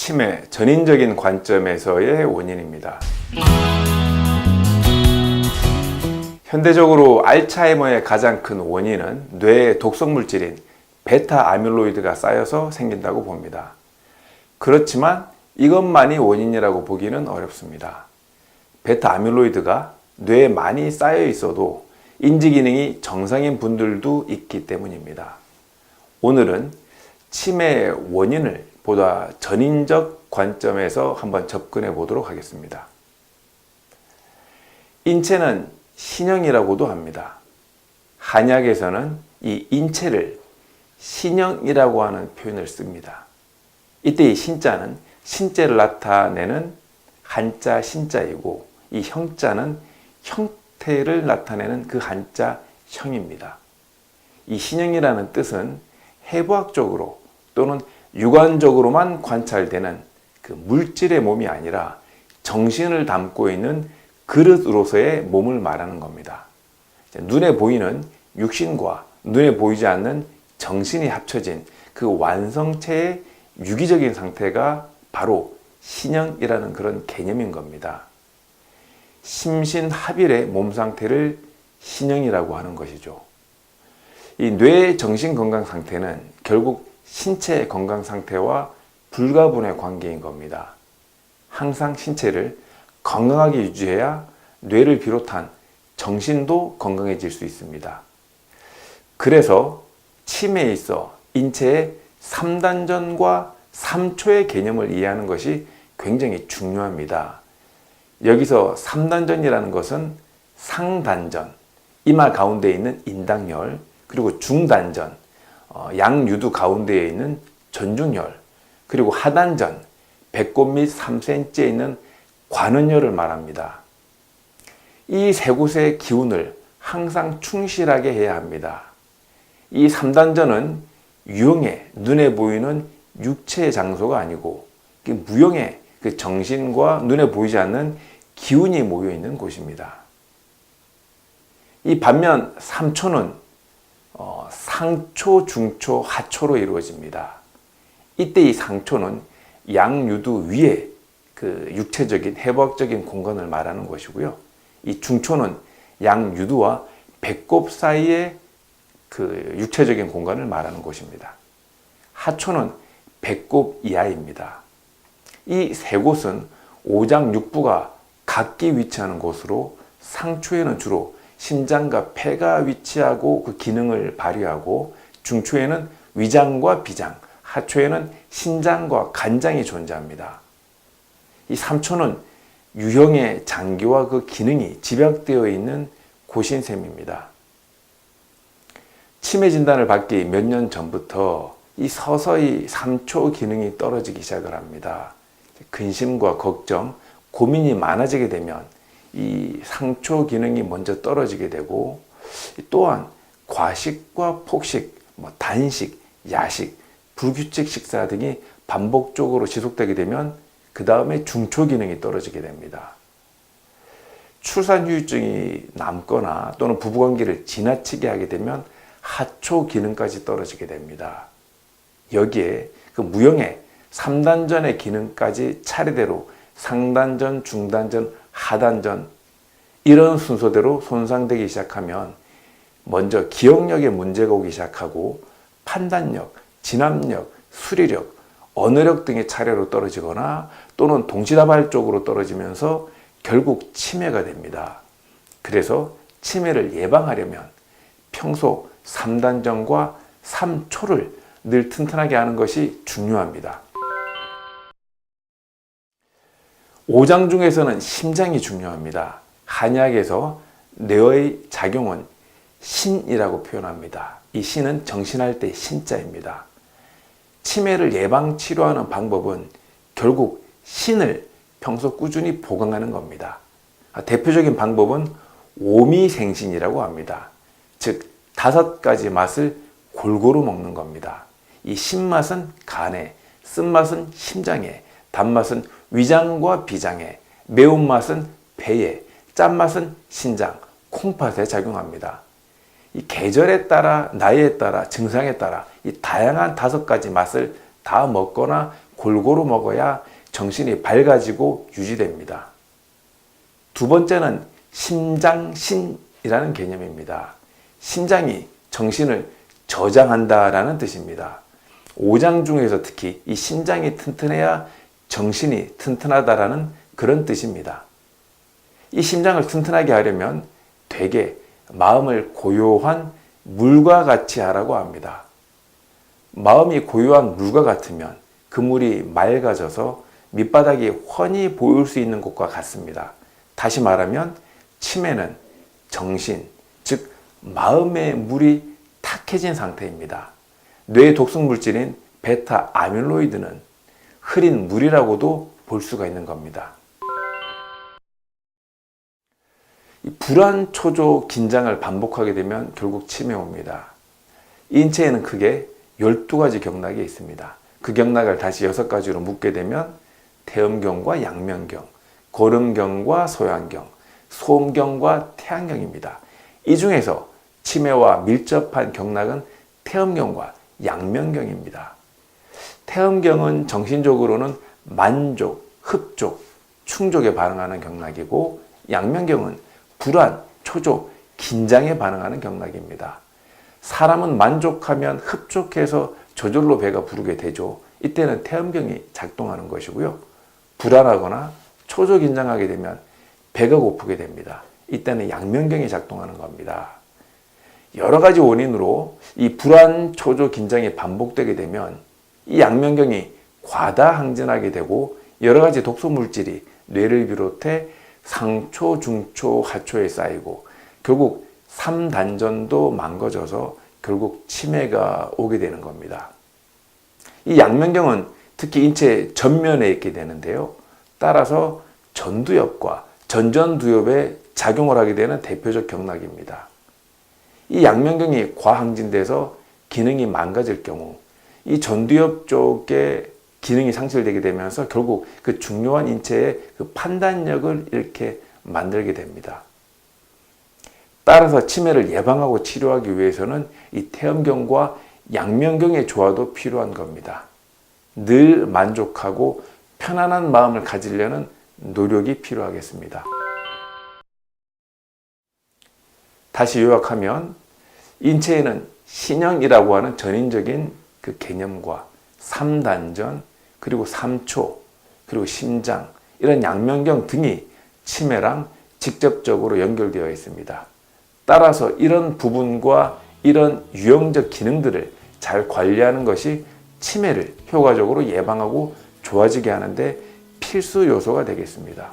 치매, 전인적인 관점에서의 원인입니다. 현대적으로 알츠하이머의 가장 큰 원인은 뇌의 독성물질인 베타 아밀로이드가 쌓여서 생긴다고 봅니다. 그렇지만 이것만이 원인이라고 보기는 어렵습니다. 베타 아밀로이드가 뇌에 많이 쌓여 있어도 인지 기능이 정상인 분들도 있기 때문입니다. 오늘은 치매의 원인을 보다 전인적 관점에서 한번 접근해 보도록 하겠습니다. 인체는 신형이라고도 합니다. 한약에서는 이 인체를 신형이라고 하는 표현을 씁니다. 이때 이 신자는 신체를 나타내는 한자 신자이고, 이 형자는 형태를 나타내는 그 한자 형입니다. 이 신형이라는 뜻은 해부학적으로 또는 육안적으로만 관찰되는 그 물질의 몸이 아니라 정신을 담고 있는 그릇으로서의 몸을 말하는 겁니다. 눈에 보이는 육신과 눈에 보이지 않는 정신이 합쳐진 그 완성체의 유기적인 상태가 바로 신형이라는 그런 개념인 겁니다. 심신합일의 몸 상태를 신형이라고 하는 것이죠. 이 뇌의 정신 건강 상태는 결국 신체의 건강 상태와 불가분의 관계인 겁니다. 항상 신체를 건강하게 유지해야 뇌를 비롯한 정신도 건강해질 수 있습니다. 그래서 치매에 있어 인체의 3단전과 3초의 개념을 이해하는 것이 굉장히 중요합니다. 여기서 3단전이라는 것은 상단전, 이마 가운데에 있는 인당열, 그리고 중단전, 양유두 가운데에 있는 전중열, 그리고 하단전, 배꼽 및 3cm에 있는 관원열을 말합니다. 이 세 곳의 기운을 항상 충실하게 해야 합니다. 이 3단전은 유형의 눈에 보이는 육체의 장소가 아니고 무형의 그 정신과 눈에 보이지 않는 기운이 모여 있는 곳입니다. 이 반면 3초는 상초, 중초, 하초로 이루어집니다. 이때 이 상초는 양유두 위에 그 육체적인 해부학적인 공간을 말하는 것이고요. 이 중초는 양유두와 배꼽 사이의 그 육체적인 공간을 말하는 곳입니다. 하초는 배꼽 이하입니다. 이 세 곳은 오장육부가 각기 위치하는 곳으로 상초에는 주로 심장과 폐가 위치하고 그 기능을 발휘하고, 중초에는 위장과 비장, 하초에는 신장과 간장이 존재합니다. 이 3초는 유형의 장기와 그 기능이 집약되어 있는 곳인 셈입니다. 치매 진단을 받기 몇 년 전부터 이 서서히 3초 기능이 떨어지기 시작을 합니다. 근심과 걱정, 고민이 많아지게 되면 이 상초 기능이 먼저 떨어지게 되고, 또한 과식과 폭식, 단식, 야식, 불규칙 식사 등이 반복적으로 지속되게 되면 그 다음에 중초 기능이 떨어지게 됩니다. 출산 후유증이 남거나 또는 부부관계를 지나치게 하게 되면 하초 기능까지 떨어지게 됩니다. 여기에 그 무형의 3단전의 기능까지 차례대로 상단전, 중단전, 하단전, 이런 순서대로 손상되기 시작하면 먼저 기억력에 문제가 오기 시작하고 판단력, 진압력, 수리력, 언어력 등의 차례로 떨어지거나 또는 동시다발적으로 떨어지면서 결국 치매가 됩니다. 그래서 치매를 예방하려면 평소 3단전과 3초를 늘 튼튼하게 하는 것이 중요합니다. 오장 중에서는 심장이 중요합니다. 한약에서 뇌의 작용은 신이라고 표현합니다. 이 신은 정신할 때 신자입니다. 치매를 예방 치료하는 방법은 결국 신을 평소 꾸준히 보강하는 겁니다. 대표적인 방법은 오미생신이라고 합니다. 즉 5가지 맛을 골고루 먹는 겁니다. 이 신맛은 간에, 쓴맛은 심장에, 단맛은 위장과 비장에, 매운맛은 폐에, 짠맛은 신장, 콩팥에 작용합니다. 이 계절에 따라, 나이에 따라, 증상에 따라 이 다양한 5가지 맛을 다 먹거나 골고루 먹어야 정신이 밝아지고 유지됩니다. 두 번째는 심장신이라는 개념입니다. 심장이 정신을 저장한다라는 뜻입니다. 오장 중에서 특히 이 심장이 튼튼해야 정신이 튼튼하다라는 그런 뜻입니다. 이 심장을 튼튼하게 하려면 되게 마음을 고요한 물과 같이 하라고 합니다. 마음이 고요한 물과 같으면 그 물이 맑아져서 밑바닥이 훤히 보일 수 있는 것과 같습니다. 다시 말하면 치매는 정신, 즉 마음의 물이 탁해진 상태입니다. 뇌의 독성 물질인 베타 아밀로이드는 흐린 물이라고도 볼 수가 있는 겁니다. 불안, 초조, 긴장을 반복하게 되면 결국 치매 옵니다. 인체에는 크게 12가지 경락이 있습니다. 그 경락을 다시 6가지로 묶게 되면 태음경과 양면경, 거름경과 소양경, 소음경과 태양경입니다. 이 중에서 치매와 밀접한 경락은 태음경과 양면경입니다. 태음경은 정신적으로는 만족, 흡족, 충족에 반응하는 경락이고 양면경은 불안, 초조, 긴장에 반응하는 경락입니다. 사람은 만족하면 흡족해서 저절로 배가 부르게 되죠. 이때는 태음경이 작동하는 것이고요. 불안하거나 초조, 긴장하게 되면 배가 고프게 됩니다. 이때는 양면경이 작동하는 겁니다. 여러 가지 원인으로 이 불안, 초조, 긴장이 반복되게 되면 이 양면경이 과다 항진하게 되고 여러 가지 독소 물질이 뇌를 비롯해 상초, 중초, 하초에 쌓이고 결국 3단전도 망가져서 결국 치매가 오게 되는 겁니다. 이 양면경은 특히 인체 전면에 있게 되는데요. 따라서 전두엽과 전전두엽에 작용을 하게 되는 대표적 경락입니다. 이 양면경이 과항진돼서 기능이 망가질 경우 이 전두엽 쪽에 기능이 상실되게 되면서 결국 그 중요한 인체의 그 판단력을 이렇게 만들게 됩니다. 따라서 치매를 예방하고 치료하기 위해서는 이 태음경과 양면경의 조화도 필요한 겁니다. 늘 만족하고 편안한 마음을 가지려는 노력이 필요하겠습니다. 다시 요약하면 인체에는 신형이라고 하는 전인적인 그 개념과 3단전, 그리고 3초, 그리고 심장, 이런 양면경 등이 치매랑 직접적으로 연결되어 있습니다. 따라서 이런 부분과 이런 유형적 기능들을 잘 관리하는 것이 치매를 효과적으로 예방하고 좋아지게 하는데 필수 요소가 되겠습니다.